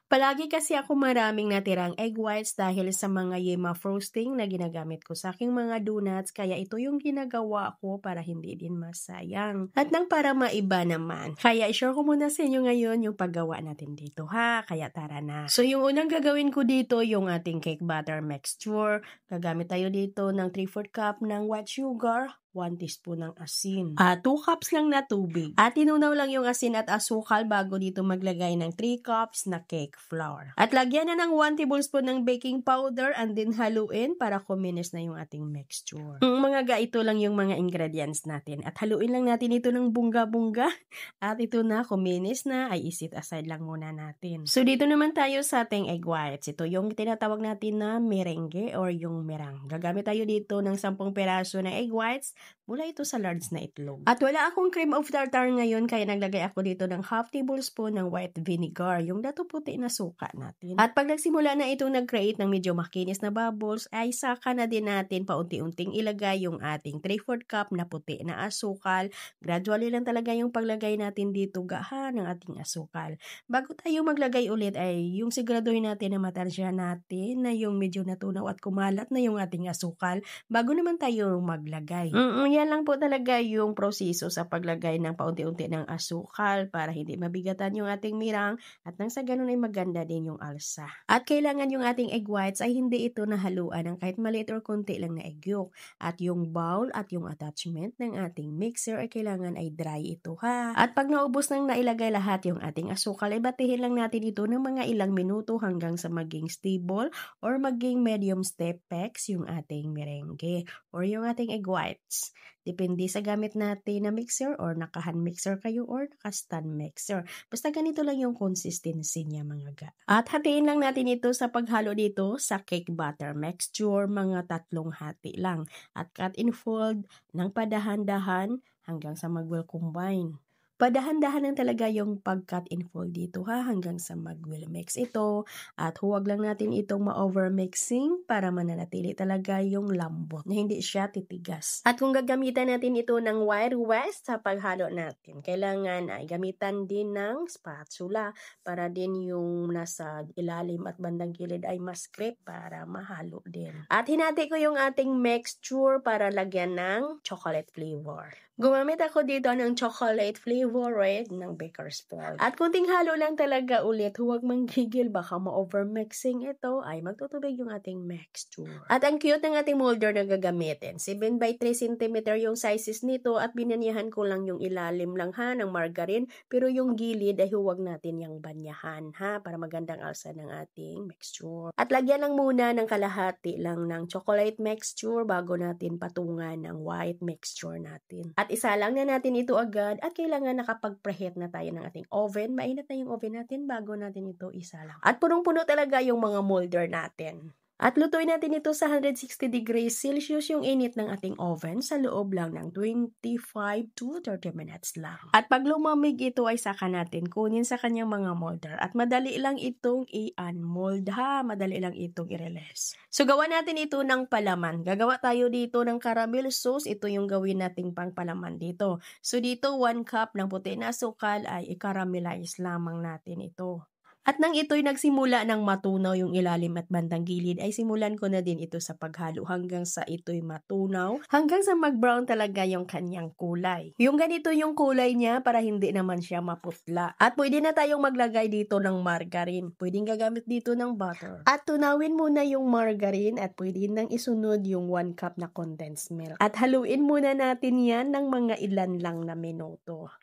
Palagi kasi ako maraming natirang egg whites dahil sa mga yema frosting na ginagamit ko sa aking mga donuts, kaya ito yung ginagawa ko para hindi din masayang. At nang para maiba naman, kaya i-share ko muna sa inyo ngayon yung paggawa natin dito ha, kaya tara na. So yung unang gagawin ko dito yung ating cake batter mixture. Gagamit tayo dito ng 3/4 cup ng white sugar, 1 teaspoon ng asin, 2 cups lang na tubig. At inunaw lang yung asin at asukal bago dito maglagay ng 3 cups na cake flour. At lagyan na ng 1 tablespoon ng baking powder and then haluin para kuminis na yung ating mixture. Mga ga, ito lang yung mga ingredients natin. At haluin lang natin ito ng bungga-bungga. At ito na, kuminis na, ay isit aside lang muna natin. So dito naman tayo sa ating egg whites. Ito yung tinatawag natin na merengue or yung merang. Gagamit tayo dito ng 10 peraso na egg whites. Mula ito sa large na itlog. At wala akong cream of tartar ngayon kaya naglagay ako dito ng half tablespoon ng white vinegar, yung dato puti na suka natin. At pag nagsimula na itong nag-create ng medyo makinis na bubbles, ay saka na din natin paunti-unting ilagay yung ating 3/4 cup na puti na asukal. Gradually lang talaga yung paglagay natin dito gahan ng ating asukal. Bago tayo maglagay ulit ay yung siguraduhin natin na matansya natin na yung medyo natunaw at kumalat na yung ating asukal bago naman tayo maglagay. Yan lang po talaga yung proseso sa paglagay ng paunti-unti ng asukal para hindi mabigatan yung ating mirang at nang sa ganun ay maganda din yung alsa. At kailangan yung ating egg whites ay hindi ito nahaluan ng kahit maliit or konti lang na egg yolk. At yung bowl at yung attachment ng ating mixer ay kailangan ay dry ito ha. At pag naubos nang nailagay lahat yung ating asukal ay batihin lang natin ito ng mga ilang minuto hanggang sa maging stable or maging medium step peaks yung ating merengue or yung ating egg whites. Depende sa gamit natin na mixer or naka-hand mixer kayo or naka-stand mixer. Basta ganito lang yung consistency niya mga ga. At hatiin lang natin ito sa paghalo dito sa cake batter mixture, mga 3 hati lang. At cut and fold ng padahan-dahan hanggang sa mag-well combine. Padahan-dahan lang talaga yung pag-cut and fold dito ha hanggang sa mag-will mix ito at huwag lang natin itong ma-over-mixing para mananatili talaga yung lambot na hindi siya titigas. At kung gagamitan natin ito ng wire whisk sa paghalo natin, kailangan ay gamitan din ng spatula para din yung nasa ilalim at bandang gilid ay mas crisp para mahalo din. At hinati ko yung ating mixture para lagyan ng chocolate flavor. Gumamit ako dito ng chocolate flavor red ng Baker's Foil. At kunting halo lang talaga ulit, huwag manggigil, baka ma-overmixing ito, ay magtutubig yung ating mixture. At ang cute ng ating molder na gagamitin. 7 by 3 cm yung sizes nito at binanyahan ko lang yung ilalim lang ha ng margarine, pero yung gilid ay huwag natin yung banyahan ha para magandang alsa ng ating mixture. At lagyan lang muna ng kalahati lang ng chocolate mixture bago natin patungan ng white mixture natin. At isa lang na natin ito agad at kailangan nakapag-preheat na tayo ng ating oven. Mainit na yung oven natin bago natin ito isa lang. At punong-puno talaga yung mga molder natin. At lutuin natin ito sa 160 degrees Celsius yung init ng ating oven sa loob lang ng 25 to 30 minutes lang. At pag lumamig ito ay saka natin kunin sa kanyang mga molder. At madali lang itong i-unmold ha. Madali lang itong i-release. So gawa natin ito ng palaman. Gagawa tayo dito ng caramel sauce. Ito yung gawin nating pang palaman dito. So dito 1 cup ng puti na asukal ay i-caramelize lamang natin ito. At nang ito'y nagsimula ng matunaw yung ilalim at bandang gilid, ay simulan ko na din ito sa paghalo hanggang sa ito'y matunaw, hanggang sa mag-brown talaga yung kanyang kulay. Yung ganito yung kulay niya para hindi naman siya maputla. At pwede na tayong maglagay dito ng margarine. Pwedeng gagamit dito ng butter. At tunawin muna yung margarine at pwede nang isunod yung 1 cup na condensed milk. At haluin muna natin yan ng mga ilan lang na minuto.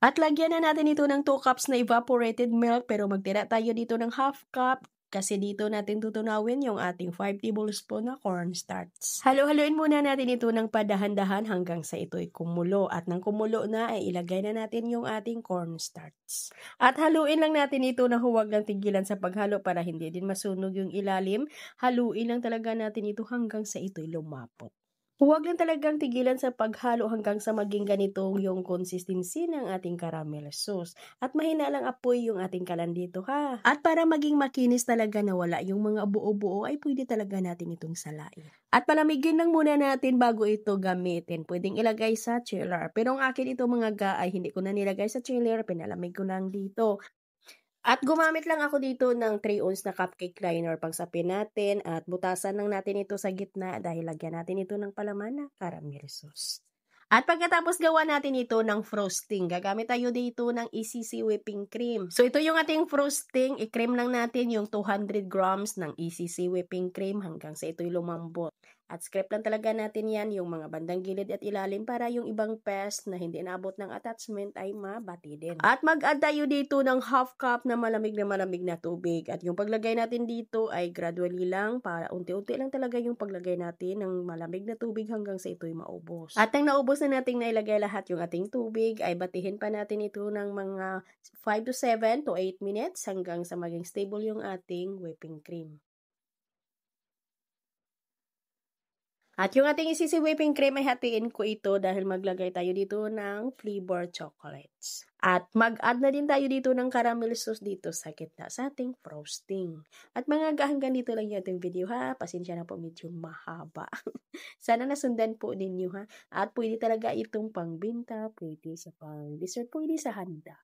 At lagyan na natin ito ng 2 cups na evaporated milk pero magtira tayo dito ng half cup kasi dito natin tutunawin yung ating 5 tablespoon na cornstarch. Halo-haloin muna natin ito ng padahan-dahan hanggang sa ito'y kumulo at nang kumulo na ay ilagay na natin yung ating cornstarch. At haluin lang natin ito na huwag lang tigilan sa paghalo para hindi din masunog yung ilalim. Haluin lang talaga natin ito hanggang sa ito'y lumapot. Huwag lang talagang tigilan sa paghalo hanggang sa maging ganitong yung consistency ng ating caramel sauce. At mahina lang apoy yung ating kalan dito ha. At para maging makinis talaga na wala yung mga buo-buo ay pwede talaga natin itong salain. At palamigin lang muna natin bago ito gamitin. Pwedeng ilagay sa chiller. Pero ang akin ito mga ga ay hindi ko na nilagay sa chiller. Pinalamig ko lang dito. At gumamit lang ako dito ng 3 ounce na cupcake liner pagsapin natin at butasan lang natin ito sa gitna dahil lagyan natin ito ng palaman na caramel sauce. At pagkatapos gawa natin ito ng frosting, gagamit tayo dito ng ECC whipping cream. So ito yung ating frosting, i-cream lang natin yung 200 grams ng ECC whipping cream hanggang sa ito'y lumambot. At scrape lang talaga natin yan, yung mga bandang gilid at ilalim para yung ibang pest na hindi naabot ng attachment ay mabati din. At mag-add tayo dito ng half cup na malamig na tubig. At yung paglagay natin dito ay gradually lang para unti-unti lang talaga yung paglagay natin ng malamig na tubig hanggang sa ito'y maubos. At nang naubos na nating nailagay lahat yung ating tubig ay batihin pa natin ito ng mga 5 to 7 to 8 minutes hanggang sa maging stable yung ating whipping cream. At yung ating ECC whipping cream ay hatiin ko ito dahil maglagay tayo dito ng flavored chocolates. At mag-add na din tayo dito ng caramel sauce dito sa gitna sa ating frosting. At mga hanggang dito lang yung ating video ha. Pasensya na po medyo mahaba. Sana nasundan po ninyo ha. At pwede talaga itong pangbinta, pwede sa pang dessert, pwede sa handa.